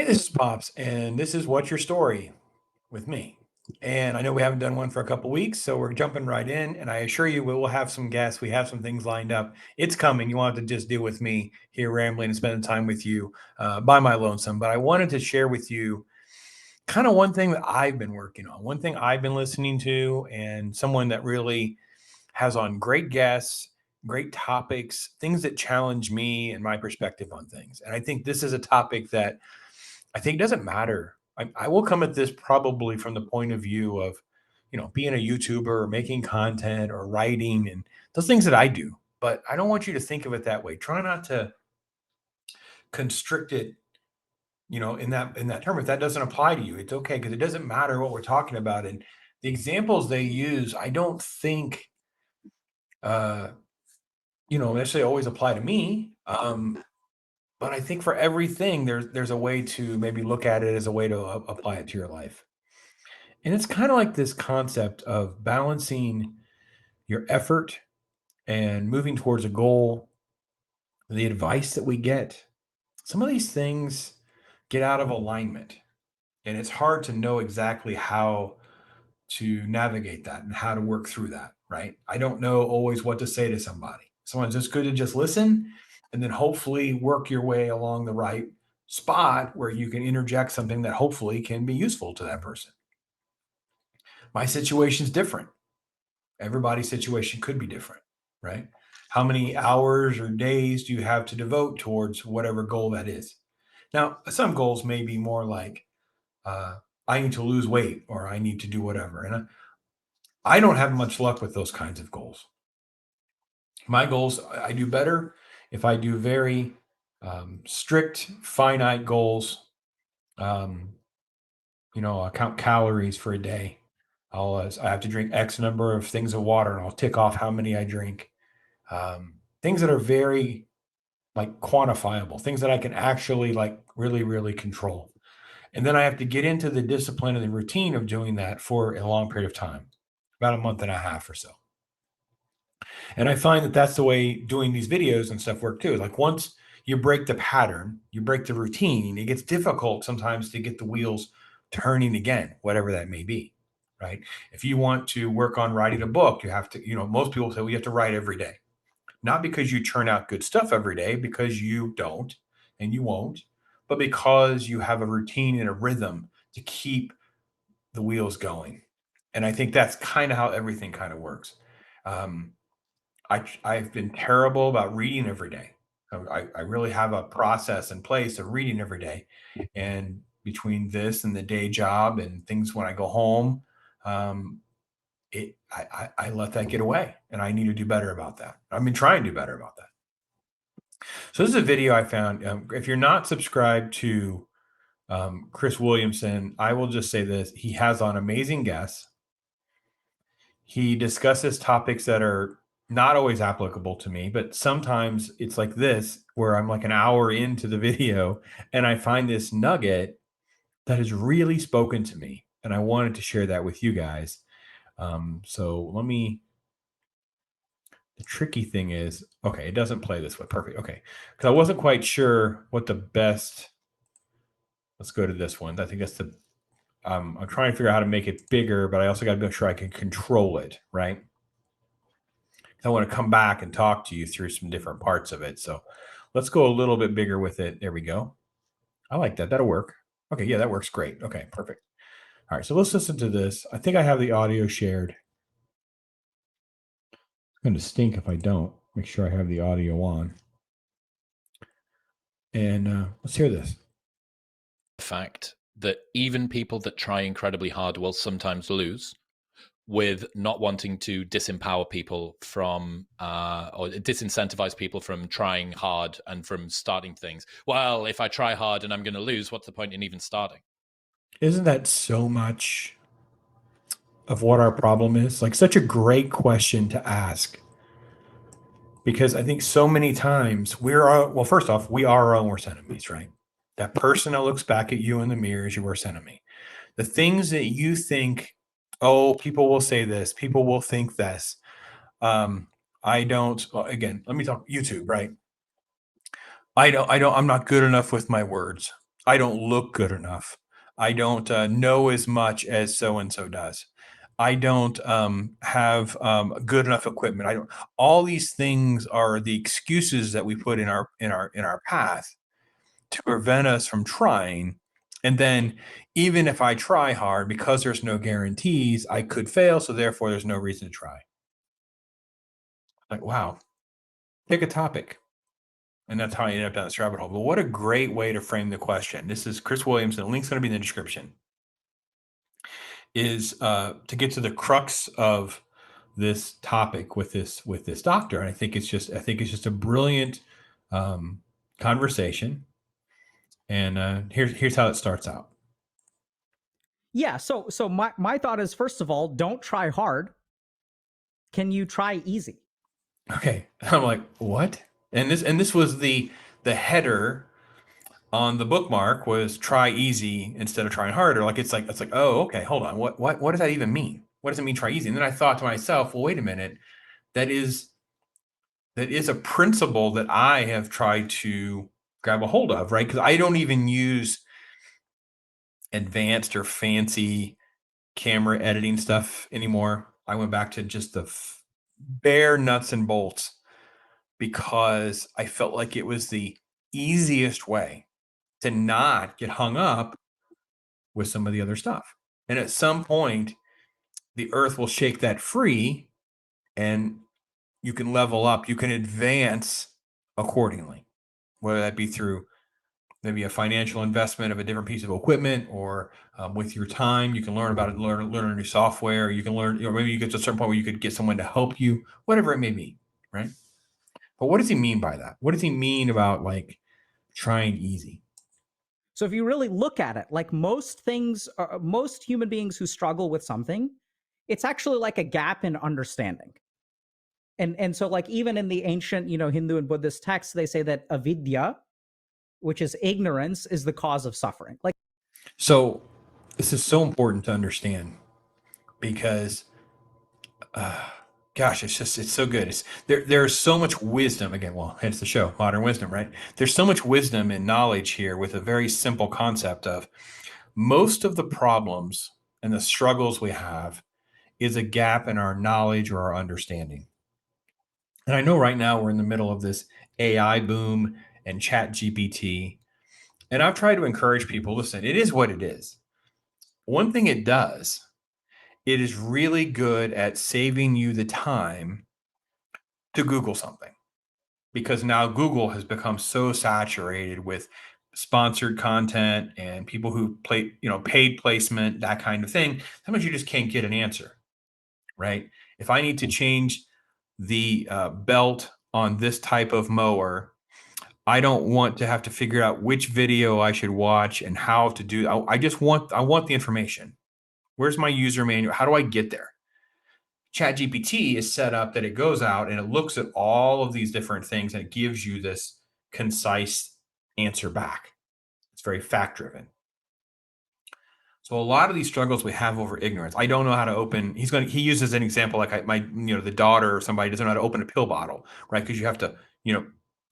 Hey, this is Pops, and this is What's Your Story with me. And I know we haven't done one for a couple weeks, so we're jumping right in. And I assure you, we will have some guests. We have some things lined up. It's coming. You want to just deal with me here rambling and spending time with you by my lonesome. But I wanted to share with you kind of one thing that I've been working on, one thing I've been listening to, and someone that really has on great guests, great topics, things that challenge me and my perspective on things. And I think this is a topic that I think it doesn't matter. I will come at this probably from the point of view of, being a YouTuber or making content or writing and those things that I do. But I don't want you to think of it that way. Try not to constrict it, in that term. If that doesn't apply to you, it's okay because it doesn't matter what we're talking about. And the examples they use, I don't think, uh, necessarily always apply to me. But I think for everything, there's a way to maybe look at it as a way to apply it to your life. And it's kind of like this concept of balancing your effort and moving towards a goal, the advice that we get. Some of these things get out of alignment, and it's hard to know exactly how to navigate that and how to work through that, right? I don't know always what to say to somebody. Someone's just good to just listen and then hopefully work your way along the right spot where you can interject something that hopefully can be useful to that person. My situation's different. Everybody's situation could be different, right? How many hours or days do you have to devote towards whatever goal that is? Now, some goals may be more like, uh, I need to lose weight or I need to do whatever. And I don't have much luck with those kinds of goals. My goals, I do better if I do very strict, finite goals. Um, I count calories for a day. I have to drink X number of things of water, and I'll tick off how many I drink. Things that are very like quantifiable, things that I can actually like really, really control. And then I have to get into the discipline and the routine of doing that for a long period of time, about a month and a half or so. And I find that that's the way doing these videos and stuff work too. Like once you break the pattern, you break the routine, it gets difficult sometimes to get the wheels turning again, whatever that may be. Right. If you want to work on writing a book, you have to, most people say, well, you have to write every day. Not because you churn out good stuff every day, because you don't and you won't, but because you have a routine and a rhythm to keep the wheels going. And I think that's kind of how everything kind of works. Um, I've been terrible about reading every day. I really have a process in place of reading every day. And between this and the day job and things when I go home, um, I let that get away, and I need to do better about that. I've been trying to do better about that. So this is a video I found. If you're not subscribed to Chris Williamson, I will just say this: he has on amazing guests. He discusses topics that are not always applicable to me, but sometimes it's like this, where I'm like an hour into the video and I find this nugget that has really spoken to me, and I wanted to share that with you guys. So let me The tricky thing is, okay, it doesn't play this way. Perfect. Okay. Because I wasn't quite sure what the best. Let's go to this one. I think that's the. I'm trying to figure out how to make it bigger, but I also got to make sure I can control it, right? I want to come back and talk to you through some different parts of it. So let's go a little bit bigger with it. There we go. I like that. That'll work. Okay. Yeah, that works great. Okay. Perfect. All right. So let's listen to this. I think I have the audio shared. It's going to stink if I don't. Make sure I have the audio on. And let's hear this. Fact that even people that try incredibly hard will sometimes lose, with not wanting to disempower people from or disincentivize people from trying hard and from starting things. Well, if I try hard and I'm going to lose, what's the point in even starting? Isn't that so much of what our problem is? Like, such a great question to ask. Because I think so many times well, first off, we are our own worst enemies, right? That person that looks back at you in the mirror is your worst enemy. The things that you think, oh, people will say this, people will think this. Um, I don't, well, again, let me talk YouTube, right? I'm not good enough with my words. I don't look good enough. I don't know as much as so and so does. I don't have good enough equipment. I don't. All these things are the excuses that we put in our path to prevent us from trying. And then, even if I try hard, because there's no guarantees, I could fail. So therefore, there's no reason to try. Like, wow, pick a topic. And that's how I ended up down this rabbit hole. But what a great way to frame the question. This is Chris Williams, and the link's going to be in the description. Is to get to the crux of this topic with this doctor, and I think it's just a brilliant conversation. And here's how it starts out. Yeah. So my thought is, first of all, don't try hard. Can you try easy? Okay, I'm like, what? And this was the header on the bookmark was try easy instead of trying harder. Like it's like oh, okay, hold on. What does that even mean? What does it mean try easy? And then I thought to myself, well, wait a minute. That is a principle that I have tried to grab a hold of, right? Because I don't even use advanced or fancy camera editing stuff anymore. I went back to just the bare nuts and bolts because I felt like it was the easiest way to not get hung up with some of the other stuff. And at some point, the earth will shake that free and you can level up, you can advance accordingly, whether that be through maybe a financial investment of a different piece of equipment, or with your time, you can learn about it, learn a new software. You can learn, maybe you get to a certain point where you could get someone to help you, whatever it may be, right? But what does he mean by that? What does he mean about like trying easy? So if you really look at it, like most things, most human beings who struggle with something, it's actually like a gap in understanding. And so like even in the ancient, Hindu and Buddhist texts, they say that avidya, which is ignorance, is the cause of suffering. Like, so this is so important to understand because gosh, it's so good. There's so much wisdom. Again, well, hence the show, Modern Wisdom, right? There's so much wisdom and knowledge here with a very simple concept of most of the problems and the struggles we have is a gap in our knowledge or our understanding. And I know right now we're in the middle of this AI boom and chat GPT. And I've tried to encourage people, listen, it is what it is. One thing it does, it is really good at saving you the time to Google something, because now Google has become so saturated with sponsored content and people who play, paid placement, that kind of thing. Sometimes you just can't get an answer, right? If I need to change the belt on this type of mower, I don't want to have to figure out which video I should watch and how to do. I want the information. Where's my user manual? How do I get there? ChatGPT is set up that it goes out and it looks at all of these different things and it gives you this concise answer back. It's very fact driven. So a lot of these struggles we have over ignorance. I don't know how to open. He uses an example like the daughter or somebody doesn't know how to open a pill bottle, right? Because you have to,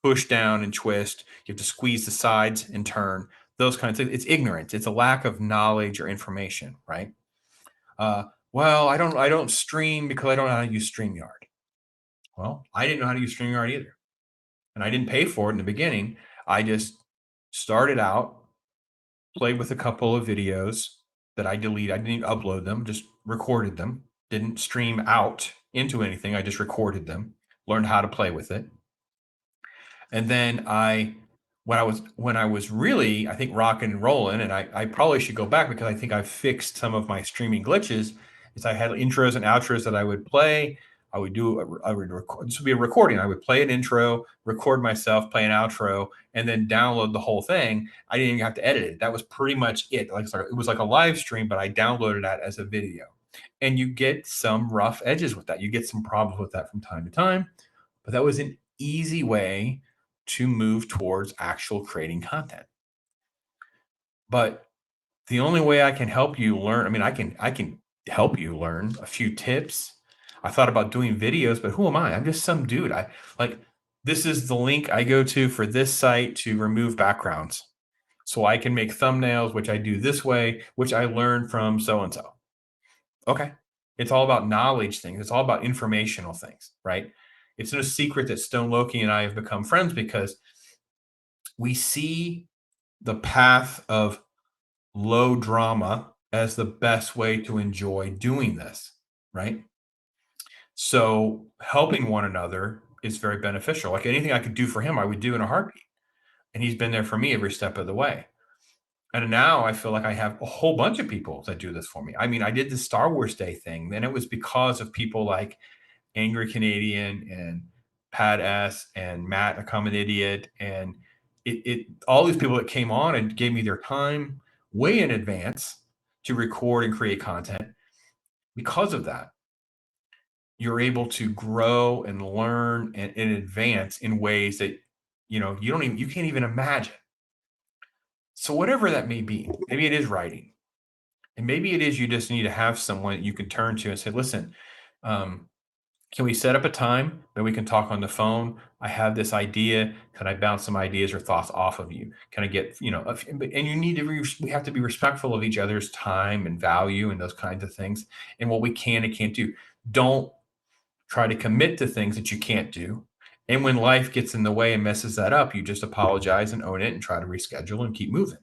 push down and twist. You have to squeeze the sides and turn. Those kinds of things. It's ignorance. It's a lack of knowledge or information, right? Well, I don't stream because I don't know how to use StreamYard. Well, I didn't know how to use StreamYard either. And I didn't pay for it in the beginning. I just started out, played with a couple of videos that I deleted. I didn't upload them, just recorded them. Didn't stream out into anything. I just recorded them, learned how to play with it. And then when I was really, I think, rocking and rolling, and I probably should go back because I think I've fixed some of my streaming glitches, is I had intros and outros that I would play. I would record. This would be a recording. I would play an intro, record myself, play an outro, and then download the whole thing. I didn't even have to edit it. That was pretty much it. It was like a live stream, but I downloaded that as a video. And you get some rough edges with that. You get some problems with that from time to time. But that was an easy way to move towards actual creating content. But the only way I can help you learn, I can help you learn a few tips. I thought about doing videos, but who am I? I'm just some dude. This is the link I go to for this site to remove backgrounds. so I can make thumbnails, which I do this way, which I learned from so-and-so. Okay. It's all about knowledge things. It's all about informational things, right? It's no secret that Stone Loki and I have become friends because we see the path of low drama as the best way to enjoy doing this, right? So helping one another is very beneficial. Like anything I could do for him, I would do in a heartbeat. And he's been there for me every step of the way. And now I feel like I have a whole bunch of people that do this for me. I mean, I did the Star Wars Day thing. Then it was because of people like Angry Canadian and Pat S and Matt, a common idiot, and it all these people that came on and gave me their time way in advance to record and create content. Because of that, you're able to grow and learn and advance in ways that you can't even imagine. So whatever that may be, maybe it is writing, and maybe it is you just need to have someone that you can turn to and say, listen, can we set up a time that we can talk on the phone? I have this idea. Can I bounce some ideas or thoughts off of you? Can I get, and you need to, we have to be respectful of each other's time and value and those kinds of things and what we can and can't do. Don't try to commit to things that you can't do. And when life gets in the way and messes that up, you just apologize and own it and try to reschedule and keep moving.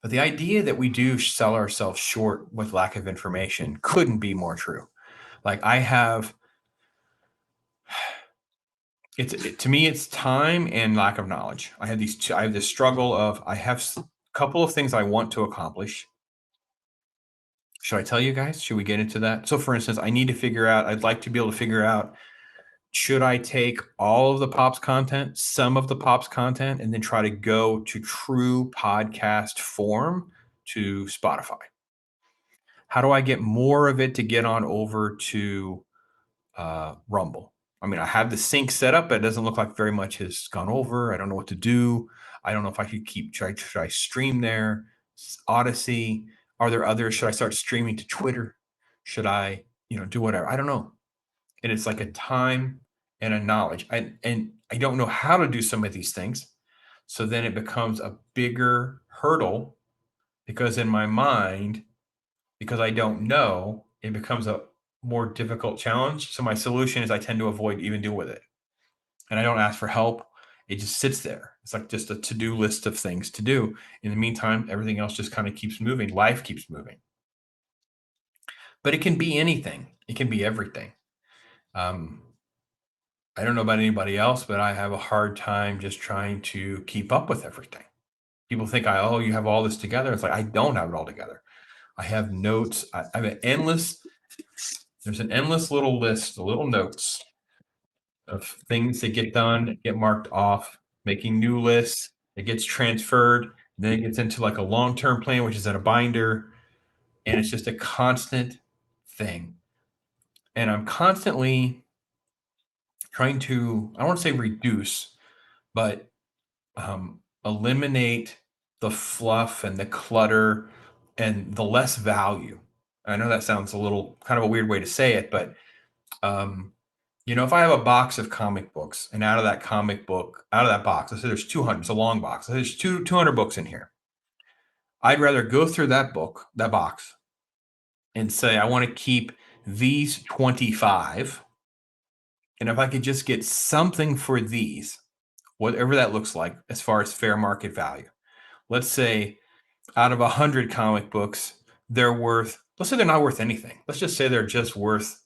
But the idea that we do sell ourselves short with lack of information couldn't be more true. Like I have, to me, it's time and lack of knowledge. I have this struggle of, I have a couple of things I want to accomplish. Should I tell you guys? Should we get into that? So for instance, I'd like to be able to figure out, should I take all of the Pops content, some of the Pops content, and then try to go to true podcast form to Spotify? How do I get more of it to get on over to Rumble? I mean, I have the sync set up, but it doesn't look like very much has gone over. I don't know what to do. I don't know if I should should I stream there? Odyssey? Are there others? Should I start streaming to Twitter? Should I, do whatever? I don't know. And it's like a time and a knowledge. And I don't know how to do some of these things. So then it becomes a bigger hurdle because in my mind, because I don't know, it becomes a more difficult challenge. So my solution is I tend to avoid even deal with it. And I don't ask for help. It just sits there. It's like just a to-do list of things to do. In the meantime, everything else just kind of keeps moving. Life keeps moving. But it can be anything. It can be everything. I don't know about anybody else, but I have a hard time just trying to keep up with everything. People think, you have all this together. It's like, I don't have it all together. I have notes. I have there's an endless little list, of little notes of things that get done, get marked off, making new lists. It gets transferred. Then it gets into like a long-term plan, which is in a binder. And it's just a constant thing. And I'm constantly trying to, I don't want to say reduce, but eliminate the fluff and the clutter and the less value. I know that sounds a little kind of a weird way to say it, but if I have a box of comic books and out of that box, let's say there's 200, it's a long box. There's 200 books in here. I'd rather go through that box and say, I want to keep these 25. And if I could just get something for these, whatever that looks like, as far as fair market value, let's say out of 100 comic books, let's say they're not worth anything. Let's just say they're just worth,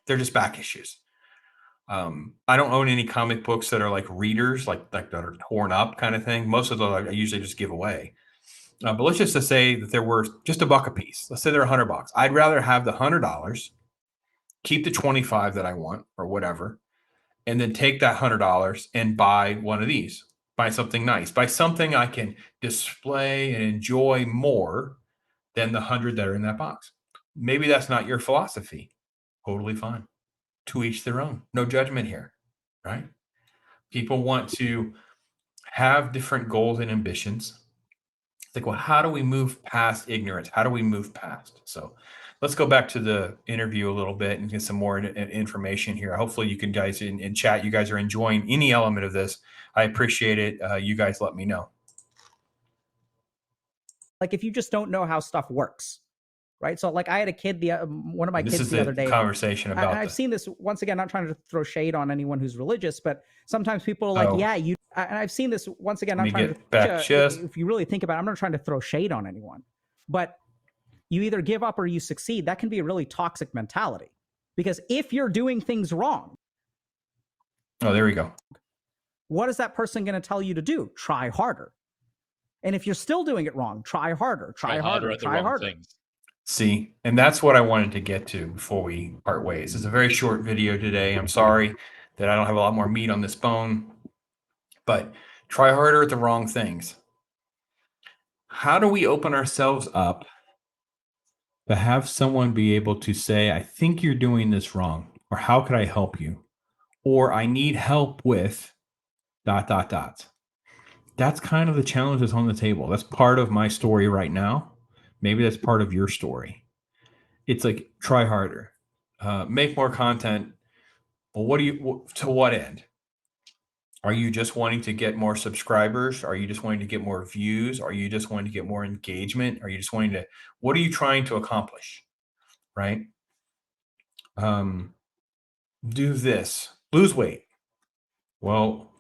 they're just back issues. I don't own any comic books that are like readers, like that are torn up kind of thing. Most of them I usually just give away. But let's just say that they're worth just $1 a piece. Let's say they're $100. I'd rather have the $100, keep the 25 that I want or whatever, and then take that $100 and buy one of these. Buy something nice. Buy something I can display and enjoy more than the 100 that are in that box. Maybe that's not your philosophy. Totally fine. To each their own. No judgment here, right? People want to have different goals and ambitions. It's like, well, how do we move past ignorance? How do we move past? So let's go back to the interview a little bit and get some more information here. Hopefully you can guys in chat, you guys are enjoying any element of this. I appreciate it. You guys let me know. Like if you just don't know how stuff works, right? So like I had a kid, one of my kids the other day. Conversation about I've seen this once again, not trying to throw shade on anyone who's religious, but sometimes people are like, and I've seen this once again, not trying to, if you really think about it, I'm not trying to throw shade on anyone, but you either give up or you succeed. That can be a really toxic mentality, because if you're doing things wrong, oh, there we go. What is that person going to tell you to do? Try harder. And if you're still doing it wrong, try harder, try harder, try harder. See, and that's what I wanted to get to before we part ways. It's a very short video today. I'm sorry that I don't have a lot more meat on this bone, but try harder at the wrong things. How do we open ourselves up to have someone be able to say, I think you're doing this wrong, or how could I help you? Or I need help with ... That's kind of the challenge that's on the table. That's part of my story right now. Maybe that's part of your story. It's like, try harder, make more content. Well, to what end? Are you just wanting to get more subscribers? Are you just wanting to get more views? Are you just wanting to get more engagement? Are you just wanting to, what are you trying to accomplish? Right? Do this, lose weight. Well,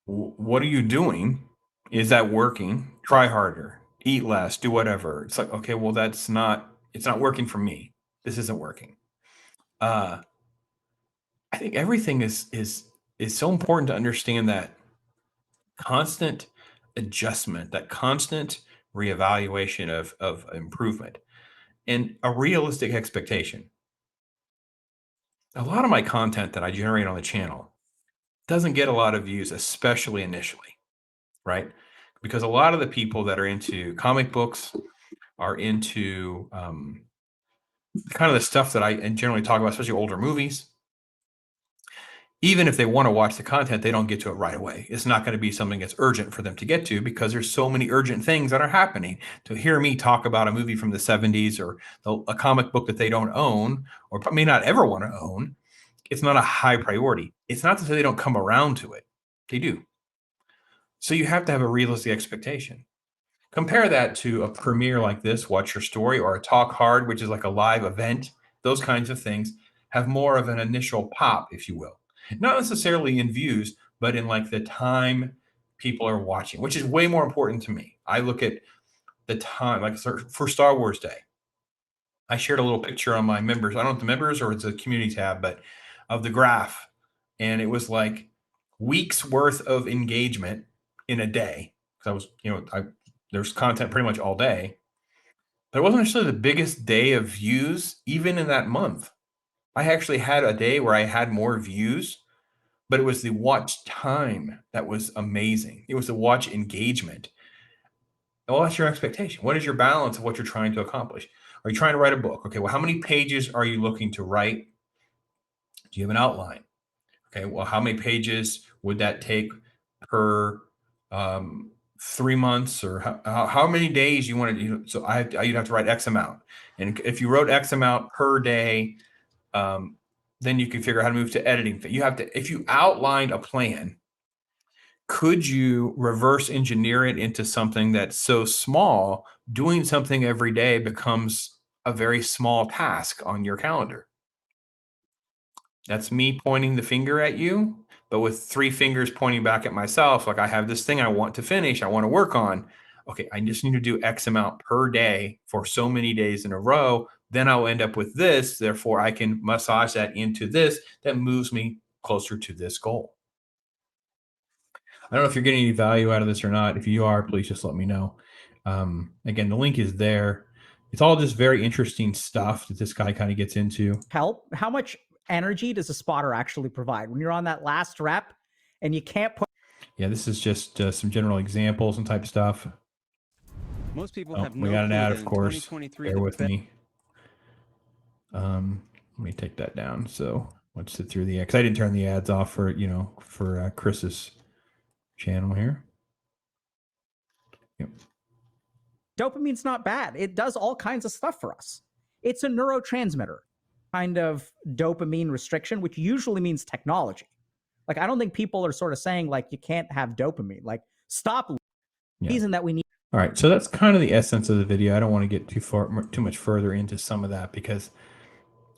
what are you doing? Is that working? Try harder, eat less, do whatever. It's like, okay, well, it's not working for me. This isn't working. I think everything is so important to understand that constant adjustment, that constant reevaluation of improvement, and a realistic expectation. A lot of my content that I generate on the channel doesn't get a lot of views, especially initially, right? Because a lot of the people that are into comic books are into kind of the stuff that I generally talk about, especially older movies. Even if they want to watch the content, they don't get to it right away. It's not going to be something that's urgent for them to get to, because there's so many urgent things that are happening. To hear me talk about a movie from the 70s or a comic book that they don't own or may not ever want to own, it's not a high priority. It's not to say they don't come around to it. They do. So you have to have a realistic expectation. Compare that to a premiere like this, Watch Your Story, or a Talk Hard, which is like a live event. Those kinds of things have more of an initial pop, if you will. Not necessarily in views, but in like the time people are watching, which is way more important to me. I look at the time, like for Star Wars Day. I shared a little picture on my members. I don't know if the members or it's a community tab, but of the graph. And it was like weeks worth of engagement in a day. Because there's content pretty much all day. But it wasn't necessarily the biggest day of views, even in that month. I actually had a day where I had more views, but it was the watch time that was amazing. It was the watch engagement. Well, that's your expectation. What is your balance of what you're trying to accomplish? Are you trying to write a book? Okay, well, how many pages are you looking to write? Do you have an outline? Okay, well, how many pages would that take per 3 months, or how many days you want to, so you'd have to write X amount. And if you wrote X amount per day, then you can figure out how to move to editing. You have to, if you outlined a plan, could you reverse engineer it into something that's so small, doing something every day becomes a very small task on your calendar? That's me pointing the finger at you, but with 3 fingers pointing back at myself. Like, I have this thing I want to finish, I want to work on. Okay, I just need to do X amount per day for so many days in a row. Then I'll end up with this. Therefore, I can massage that into this that moves me closer to this goal. I don't know if you're getting any value out of this or not. If you are, please just let me know. Again, the link is there. It's all just very interesting stuff that this guy kind of gets into. How much energy does a spotter actually provide when you're on that last rep and you can't put? Yeah, this is just some general examples and type stuff. Most people have no we got an ad, clue of course. 2023 Bear with me. Let me take that down. So let's sit through the ad, because I didn't turn the ads off for Chris's channel here. Yep. Dopamine's not bad. It does all kinds of stuff for us. It's a neurotransmitter kind of dopamine restriction, which usually means technology. Like, I don't think people are sort of saying like you can't have dopamine. Like, stop. Yeah. Reason that we need. All right, so that's kind of the essence of the video. I don't want to get too much further into some of that because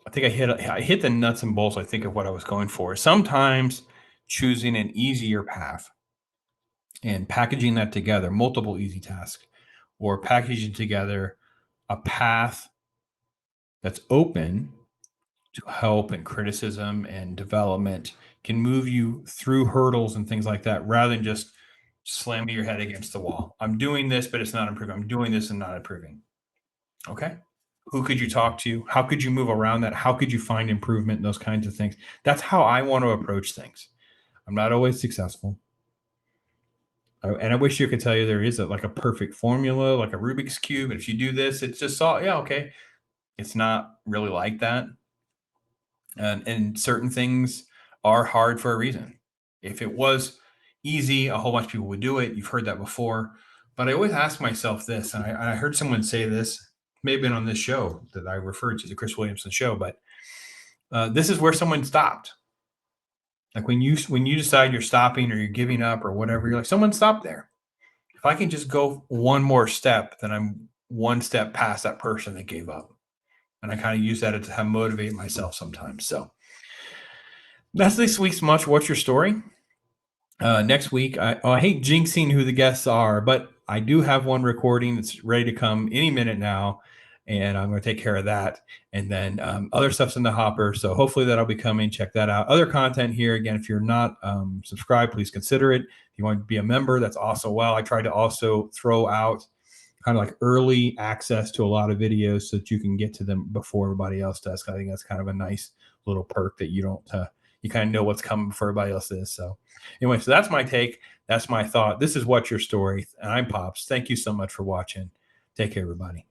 I think I hit the nuts and bolts. I think of what I was going for. Sometimes choosing an easier path and packaging that together, multiple easy tasks, or packaging together a path that's open to help and criticism and development can move you through hurdles and things like that rather than just slamming your head against the wall. I'm doing this, but it's not improving. I'm doing this and not improving. Okay. Who could you talk to? How could you move around that? How could you find improvement? Those kinds of things. That's how I want to approach things. I'm not always successful. And I wish you could tell you there is like a perfect formula, like a Rubik's Cube. And if you do this, it's just all, yeah, okay. It's not really like that. And certain things are hard for a reason. If it was easy, a whole bunch of people would do it. You've heard that before. But I always ask myself this, and I heard someone say this, maybe on this show that I referred to, the Chris Williamson show, but this is where someone stopped. Like when you decide you're stopping or you're giving up or whatever, you're like, someone stopped there. If I can just go one more step, then I'm one step past that person that gave up. And I kind of use that to motivate myself sometimes. So that's this week's Much What's Your Story? Next week, I hate jinxing who the guests are, but I do have one recording that's ready to come any minute now. And I'm going to take care of that. And then other stuff's in the hopper. So hopefully that'll be coming. Check that out. Other content here. Again, if you're not subscribed, please consider it. If you want to be a member, that's also well. I try to also throw out kind of like early access to a lot of videos so that you can get to them before everybody else does. I think that's kind of a nice little perk that you don't, you kind of know what's coming before everybody else is. So anyway, so that's my take. That's my thought. This is What's Your Story. And I'm Pops. Thank you so much for watching. Take care, everybody.